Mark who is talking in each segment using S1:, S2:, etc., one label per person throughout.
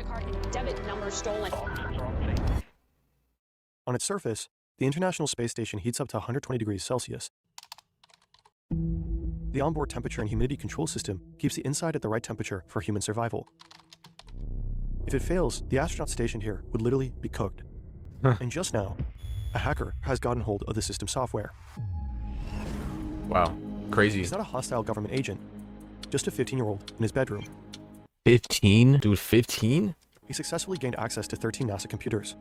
S1: card and debit number stolen.
S2: On its surface, the International Space Station heats up to 120 degrees Celsius. The onboard temperature and humidity control system keeps the inside at the right temperature for human survival. If it fails, the astronaut stationed here would literally be cooked. And just now, a hacker has gotten hold of the system software.
S3: Wow, crazy.
S2: He's not a hostile government agent, just a 15-year-old in his bedroom.
S3: 15? Dude, 15?
S2: He successfully gained access to 13 NASA computers.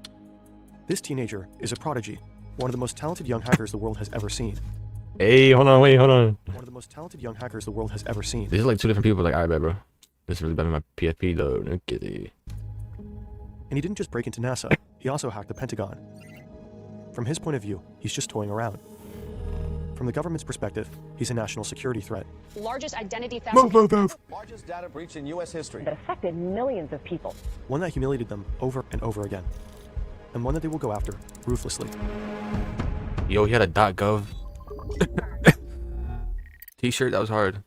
S2: This teenager is a prodigy, one of the most talented young hackers the world has ever seen.
S3: Hey, hold on, wait, hold on.
S2: One of the most talented young hackers the world has ever seen.
S3: These are like two different people. Like, alright, bet, bro. This is really better than my PFP, though. No kidding.
S2: And he didn't just break into NASA, he also hacked the Pentagon. From his point of view, he's just toying around. From the government's perspective, he's a national security threat.
S1: Largest identity theft.
S4: Largest data breach in U.S. history.
S5: That affected millions of people.
S2: One that humiliated them over and over again. And one that they will go after ruthlessly.
S3: Yo, he had a .gov t-shirt. That was hard.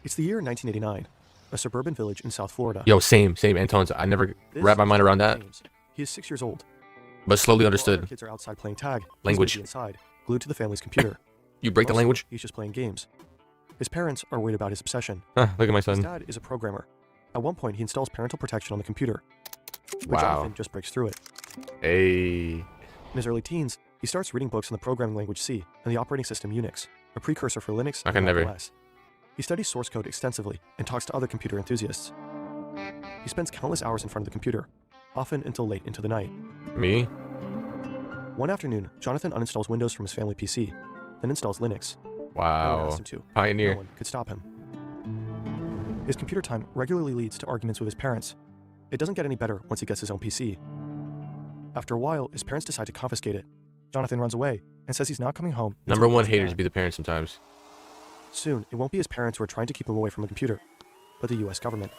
S2: It's the year 1989, a suburban village in South Florida.
S3: Yo, same, Antones. I never wrapped my mind around that.
S2: He is 6 years old.
S3: But slowly
S2: While
S3: understood.
S2: other kids are outside playing tag.
S3: Language.
S2: He's inside, glued to the family's computer.
S3: You break the
S2: Mostly,
S3: language?
S2: He's just playing games. His parents are worried about his obsession.
S3: Huh, look at my
S2: His
S3: son.
S2: dad is a programmer. At one point, he installs parental protection on the computer. But
S3: Wow.
S2: Jonathan just breaks through it.
S3: Hey.
S2: In his early teens, he starts reading books on the programming language C and the operating system Unix, a precursor for Linux
S3: I
S2: and
S3: can never.
S2: OS. He studies source code extensively and talks to other computer enthusiasts. He spends countless hours in front of the computer, often until late into the night.
S3: Me?
S2: One afternoon, Jonathan uninstalls Windows from his family PC, then installs Linux. No one
S3: Wow.
S2: asked him to. No
S3: Pioneer.
S2: one could stop him. His computer time regularly leads to arguments with his parents. It doesn't get any better once he gets his own PC. After a while, his parents decide to confiscate it. Jonathan runs away and says he's not coming home. until
S3: Number
S2: he
S3: one
S2: gets
S3: haters
S2: back.
S3: be the parents sometimes.
S2: Soon, it won't be his parents who are trying to keep him away from a computer, but the US government.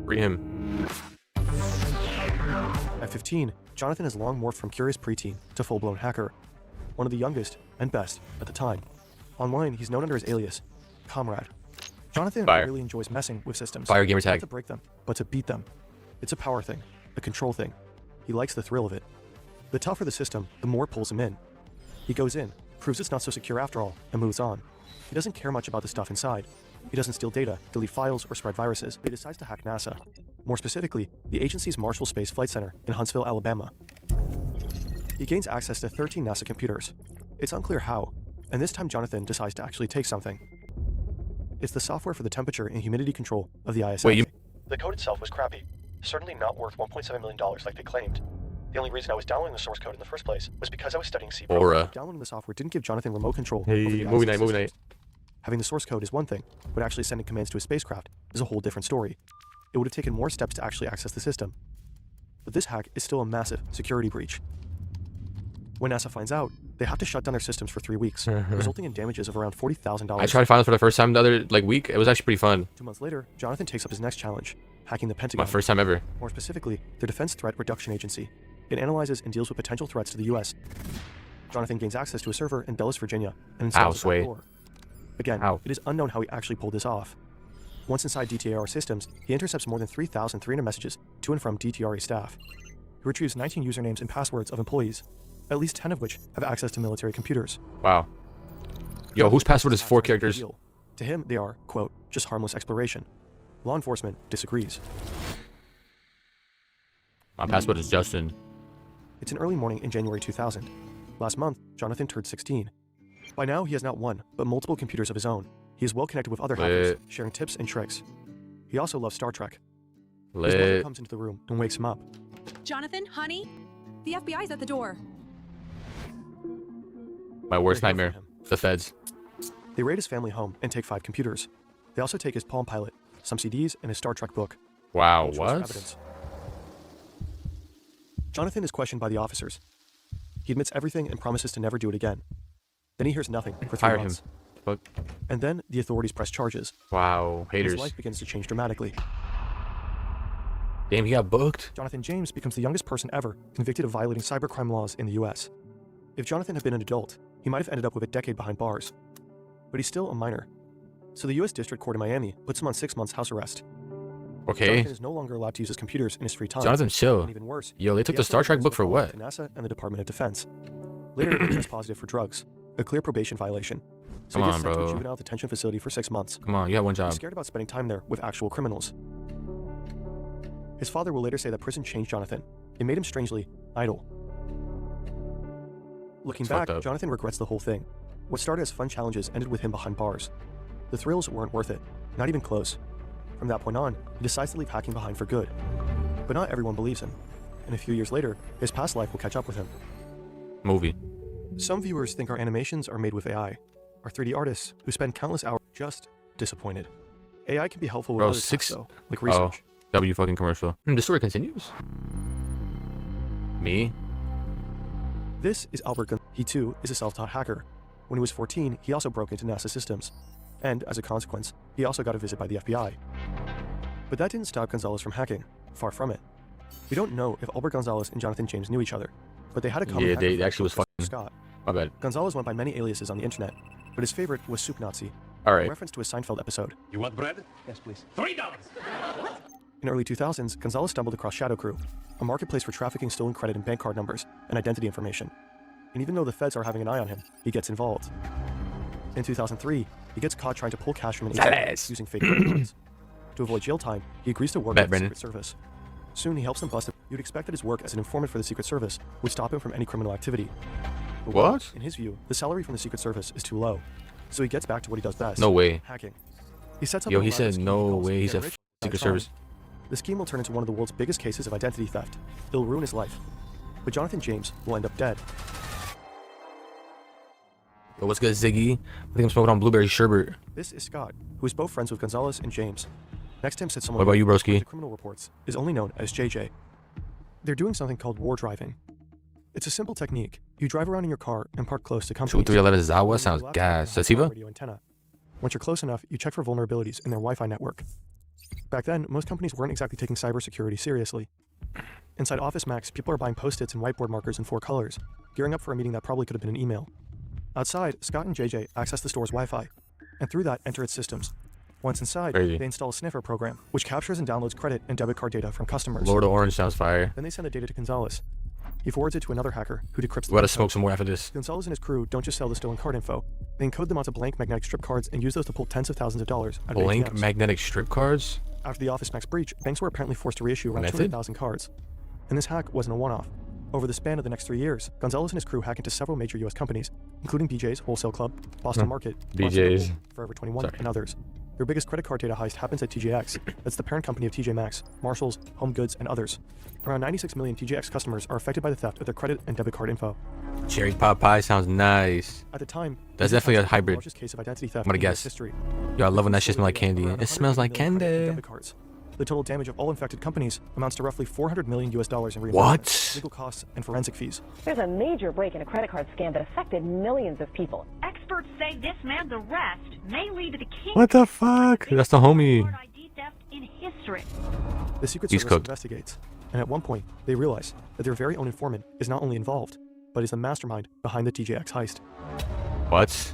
S3: Free him.
S2: At 15, Jonathan has long morphed from curious preteen to full-blown hacker, one of the youngest and best at the time. Online, he's known under his alias, Comrade. Jonathan
S3: Fire.
S2: really enjoys messing with systems.
S3: Fire gamer
S2: Not
S3: tag.
S2: to break them, but to beat them. It's a power thing, a control thing. He likes the thrill of it. The tougher the system, the more it pulls him in. He goes in, proves it's not so secure after all, and moves on. He doesn't care much about the stuff inside. He doesn't steal data, delete files, or spread viruses. He decides to hack NASA. More specifically, the agency's Marshall Space Flight Center in Huntsville, Alabama. He gains access to 13 NASA computers. It's unclear how, and this time Jonathan decides to actually take something. It's the software for the temperature and humidity control of the ISS.
S3: Wait, you-
S2: The code itself was crappy, certainly not worth $1.7 million like they claimed. The only reason I was downloading the source code in the first place was because I was studying C programming.
S3: Aura.
S2: Downloading the software didn't give Jonathan remote control over
S3: Hey,
S2: the
S3: movie
S2: ISS
S3: night.
S2: systems. Having the source code is one thing, but actually sending commands to a spacecraft is a whole different story. It would have taken more steps to actually access the system. But this hack is still a massive security breach. When NASA finds out, they have to shut down their systems for 3 weeks, resulting in damages of around $40,000.
S3: I tried to find it for the first time the other week. It was actually pretty fun.
S2: 2 months later, Jonathan takes up his next challenge, hacking the Pentagon.
S3: My first time ever.
S2: More specifically, their Defense Threat Reduction Agency. It analyzes and deals with potential threats to the U.S. Jonathan gains access to a server in Dulles, Virginia, and installs
S3: Sway.
S2: a door. Again,
S3: Ow.
S2: it is unknown how he actually pulled this off. Once inside DTR systems, he intercepts more than 3,300 messages to and from DTRA staff. He retrieves 19 usernames and passwords of employees, at least 10 of which have access to military computers.
S3: Wow. Yo, whose password is 4 characters?
S2: To him, they are, quote, just harmless exploration. Law enforcement disagrees.
S3: My password is Justin.
S2: It's an early morning in January 2000. Last month, Jonathan turned 16. By now, he has not one, but multiple computers of his own. He is well connected with other hackers,
S3: Lit.
S2: sharing tips and tricks. He also loves Star Trek. His mother
S3: Lit.
S2: comes into the room and wakes him up.
S6: Jonathan, honey, the FBI's at the door.
S3: My worst
S2: They're here
S3: nightmare.
S2: for him.
S3: The feds.
S2: They raid his family home and take 5 computers. They also take his Palm Pilot, some CDs, and his Star Trek book.
S3: Wow,
S2: which was
S3: what?
S2: evidence. Jonathan is questioned by the officers. He admits everything and promises to never do it again. Then he hears nothing for 3
S3: Fire him.
S2: months.
S3: Fuck.
S2: And then the authorities press charges.
S3: Wow,
S2: His
S3: haters.
S2: life begins to change dramatically.
S3: Damn, he got booked.
S2: Jonathan James becomes the youngest person ever convicted of violating cybercrime laws in the US. If Jonathan had been an adult, he might have ended up with a decade behind bars. But he's still a minor. So the U.S. District Court in Miami puts him on 6 months house arrest.
S3: Okay.
S2: Jonathan is no longer allowed to use his computers in his free time.
S3: Jonathan, chill.
S2: And even worse,
S3: Yo, they took
S2: he
S3: the
S2: has to
S3: Star Trek
S2: report
S3: book for
S2: his
S3: what?
S2: to NASA and the Department of Defense. Later, he tests positive for drugs, a clear probation violation. So
S3: Come
S2: he
S3: on,
S2: gets sent to a
S3: bro.
S2: juvenile detention facility for 6 months.
S3: Come on, you got one job.
S2: He's scared about spending time there with actual criminals. His father will later say that prison changed Jonathan. It made him strangely idle. Looking
S3: It's
S2: back,
S3: fucked up.
S2: Jonathan regrets the whole thing. What started as fun challenges ended with him behind bars. The thrills weren't worth it, not even close. From that point on, he decides to leave hacking behind for good. But not everyone believes him. And a few years later, his past life will catch up with him.
S3: Movie.
S2: Some viewers think our animations are made with AI. Our 3D artists, who spend countless hours, just disappointed. AI can be helpful with
S3: Bro,
S2: other tasks,
S3: 6
S2: though, like
S3: Oh,
S2: research.
S3: W fucking commercial. The story continues. Me?
S2: This is Albert Gun. He too is a self-taught hacker. When he was 14, he also broke into NASA systems. And as a consequence, he also got a visit by the FBI. But that didn't stop Gonzalez from hacking. Far from it. We don't know if Albert Gonzalez and Jonathan James knew each other, but they had a common
S3: Yeah,
S2: hacker
S3: they
S2: friend
S3: actually was
S2: called
S3: fucking.
S2: Scott.
S3: My bad.
S2: Gonzalez went by many aliases on the internet, but his favorite was Soup Nazi, a
S3: Alright.
S2: reference to a Seinfeld episode.
S4: You want bread? Yes, please. $3.
S2: In early 2000s, Gonzalez stumbled across Shadow Crew, a marketplace for trafficking stolen credit and bank card numbers and identity information. And even though the feds are having an eye on him, he gets involved. In 2003, he gets caught trying to pull cash from an ATM
S3: Yes.
S2: using fake credit cards. To avoid jail time, he agrees to work
S3: Bet,
S2: with the
S3: Brendan.
S2: Secret Service. Soon, he helps them bust it. You'd expect that his work as an informant for the Secret Service would stop him from any criminal activity. But
S3: What?
S2: in his view, the salary from the Secret Service is too low. So he gets back to what he does best.
S3: No way.
S2: Hacking. He sets up
S3: Yo,
S2: an
S3: he
S2: elaborate
S3: said
S2: scheme
S3: no
S2: calls
S3: way. He
S2: Get
S3: said
S2: Rich
S3: Secret
S2: by
S3: Service.
S2: Time. The scheme will turn into one of the world's biggest cases of identity theft. It'll ruin his life. But Jonathan James will end up dead.
S3: Yo, what's good, Ziggy? I think I'm smoking on blueberry sherbet.
S2: This is Scott, who is both friends with Gonzalez and James. Next to him sits someone
S3: What about you,
S2: who, according
S3: broski?
S2: to criminal reports, is only known as JJ. They're doing something called war driving. It's a simple technique. You drive around in your car and park close to companies.
S3: 2311
S2: and
S3: Zawa
S2: your
S3: sounds
S2: laptop
S3: gas.
S2: has a
S3: Sativa?
S2: radio antenna. Once you're close enough, you check for vulnerabilities in their Wi-Fi network. Back then, most companies weren't exactly taking cybersecurity seriously. Inside Office Max, people are buying Post-its and whiteboard markers in 4 colors, gearing up for a meeting that probably could have been an email. Outside, Scott and JJ access the store's Wi-Fi, and through that enter its systems. Once inside,
S3: Crazy.
S2: they install a sniffer program, which captures and downloads credit and debit card data from customers.
S3: Lord of Orange sounds fire.
S2: Then they send the data to Gonzalez. He forwards it to another hacker, who decrypts the
S3: We gotta
S2: info.
S3: smoke some more after this.
S2: Gonzalez and his crew don't just sell the stolen card info. They encode them onto blank magnetic strip cards and use those to pull tens of thousands of dollars out of
S3: Blank
S2: ATMs.
S3: magnetic strip cards?
S2: After the Office Max breach, banks were apparently forced to reissue around
S3: Method?
S2: 200,000 cards. And this hack wasn't a one-off. Over the span of the next 3 years, Gonzalez and his crew hack into several major U.S. companies, including BJ's Wholesale Club, Boston Market,
S3: BJ's.
S2: Forever 21,
S3: Sorry.
S2: and others. Their biggest credit card data heist happens at TJX. That's the parent company of TJ Maxx, Marshalls, Home Goods, and others. Around 96 million TJX customers are affected by the theft of their credit and debit card info.
S3: Cherry pot pie sounds nice.
S2: At the time,
S3: That's
S2: these
S3: definitely a
S2: attacks were the
S3: hybrid.
S2: largest case of identity theft
S3: I'm gonna
S2: in US
S3: guess.
S2: history.
S3: Yo, I love when that shit
S2: Around
S3: smells like candy.
S2: 100
S3: It smells like
S2: million credit and
S3: candy.
S2: debit cards. The total damage of all infected companies amounts to roughly $400 million in reimbursement,
S3: What?
S2: legal costs, and forensic fees.
S5: There's a major break in a credit card scam that affected millions of people.
S7: Experts say this man's arrest may lead to the king.
S3: What the fuck? That's the homie.
S7: Card ID theft in history.
S2: The Secret
S3: He's
S2: Service
S3: cooked.
S2: investigates, and at one point, they realize that their very own informant is not only involved, but is the mastermind behind the TJX heist.
S3: What?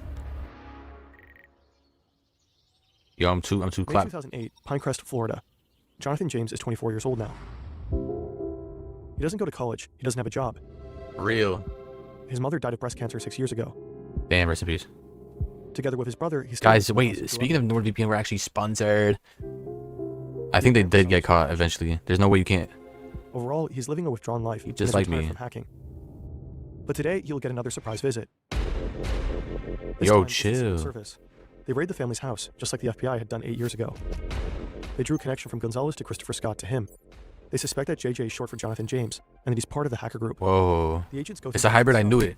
S3: Yo, I'm too
S2: May
S3: clap.
S2: 2008, Pinecrest, Florida. Jonathan James is 24 years old now. He doesn't go to college. He doesn't have a job.
S3: Real.
S2: His mother died of breast cancer 6 years ago.
S3: Damn, rest in peace.
S2: Together with his brother, he's
S3: Guys, wait, speaking of NordVPN, we're actually sponsored. I think they did get caught eventually. There's no way you can't.
S2: Overall, he's living a withdrawn life. and
S3: Just
S2: is
S3: like
S2: retired
S3: me.
S2: From hacking. But today, he'll get another surprise visit. This
S3: Yo,
S2: time, it's the Secret
S3: chill.
S2: Service. They raid the family's house, just like the FBI had done 8 years ago. They drew a connection from Gonzalez to Christopher Scott to him. They suspect that JJ is short for Jonathan James, and that he's part of the hacker group.
S3: Whoa.
S2: The agents go
S3: It's
S2: through
S3: a hybrid, I knew it.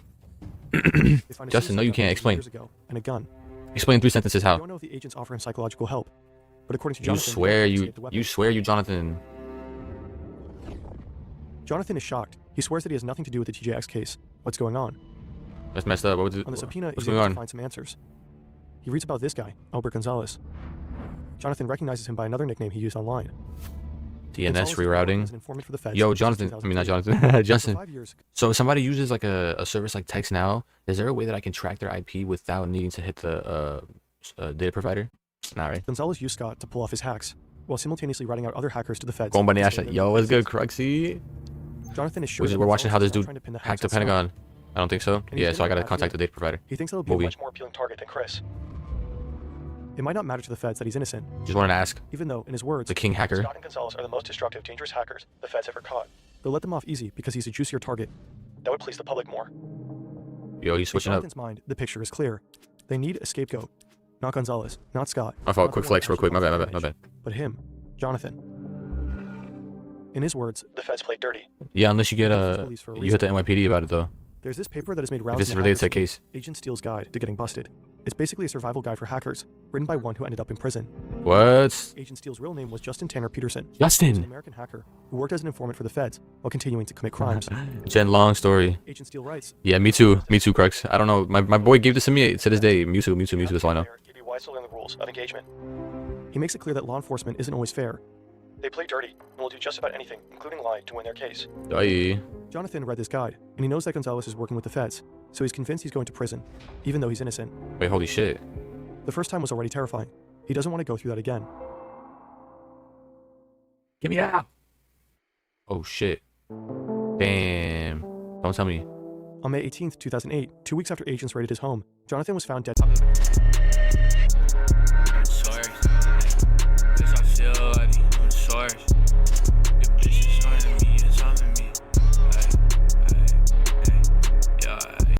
S2: They find a
S3: Justin, no,
S2: suicide
S3: you
S2: note
S3: can't.
S2: from
S3: Explain.
S2: years ago, and a gun.
S3: Explain 3 sentences
S2: We
S3: how.
S2: don't know if the agents offer him psychological help, but according to
S3: You
S2: Jonathan,
S3: swear
S2: they
S3: you
S2: confiscate the weapon.
S3: swear you Jonathan.
S2: Jonathan is shocked. He swears that he has nothing to do with the TJX case. What's going on?
S3: That's messed up. What was it?
S2: On the subpoena,
S3: What's
S2: he's
S3: going
S2: able to
S3: on?
S2: find some answers. He reads about this guy, Albert Gonzalez. Jonathan recognizes him by another nickname he used online.
S3: DNS
S2: Gonzalez was working
S3: rerouting.
S2: as an informant for the feds
S3: Yo,
S2: since
S3: Jonathan. I mean, not
S2: 2003.
S3: Jonathan.
S2: For
S3: Justin.
S2: 5 years,
S3: So if somebody uses like a service like Text Now, is there a way that I can track their IP without needing to hit the data provider? Nah, right?
S2: Gonzalez used Scott to pull off his hacks, while simultaneously ratting out other hackers to the feds.
S3: Going by the yo, what's good, Cruxy?
S2: Jonathan is sure that
S3: We're watching how this
S2: Gonzalez is
S3: dude
S2: not trying to pin the
S3: hacked
S2: hacks
S3: the
S2: on Scott.
S3: Pentagon. I don't think so.
S2: And he's
S3: Yeah, so I
S2: getting
S3: gotta
S2: that
S3: contact the
S2: idea.
S3: data provider.
S2: He thinks that would be
S3: Movie.
S2: a much more appealing target than Chris. It might not matter to the feds that he's innocent,
S3: Just wanted to ask.
S2: even though, in his words,
S3: The king hacker.
S2: Scott and Gonzalez are the most destructive, dangerous hackers the feds ever caught. They'll let them off easy because he's a juicier target. That would please the public more.
S3: Yo, he's
S2: In
S3: switching up.
S2: Jonathan's mind, the picture is clear. They need a scapegoat. Not Gonzalez, not Scott.
S3: My fault.
S2: not
S3: Quick
S2: the one
S3: flex, real
S2: actually
S3: quick. My bad, my
S2: causing
S3: bad, my
S2: damage,
S3: bad.
S2: But him, Jonathan. In his words, the feds played dirty.
S3: Yeah, unless you get
S2: Police for a
S3: you hit the NYPD about it though.
S2: There's this paper that has made rounds.
S3: If this is
S2: in the
S3: related to
S2: hacker
S3: that case.
S2: scene, Agent Steele's Guide to Getting Busted. It's basically a survival guide for hackers, written by one who ended up in prison.
S3: What?
S2: Agent Steele's real name was Justin Tanner Peterson. He's an
S3: Justin.
S2: American hacker who worked as an informant for the feds while continuing to commit crimes.
S3: Jen Long story.
S2: Agent Steele writes,
S3: Yeah, me too. Me too, Crux. I don't know. My boy gave this to me to this day. Mewtwo, that's all I know.
S2: He'd be wise to learn the rules of engagement. He makes it clear that law enforcement isn't always fair. They play dirty and will do just about anything, including lie, to win their case.
S3: Aye.
S2: Jonathan read this guide, and he knows that Gonzalez is working with the feds, so he's convinced he's going to prison, even though he's innocent.
S3: Wait, holy shit.
S2: The first time was already terrifying. He doesn't want to go through that again.
S3: Get me out. Oh shit. Damn. Don't tell me.
S2: On May 18th, 2008, 2 weeks after agents raided his home, Jonathan was found dead.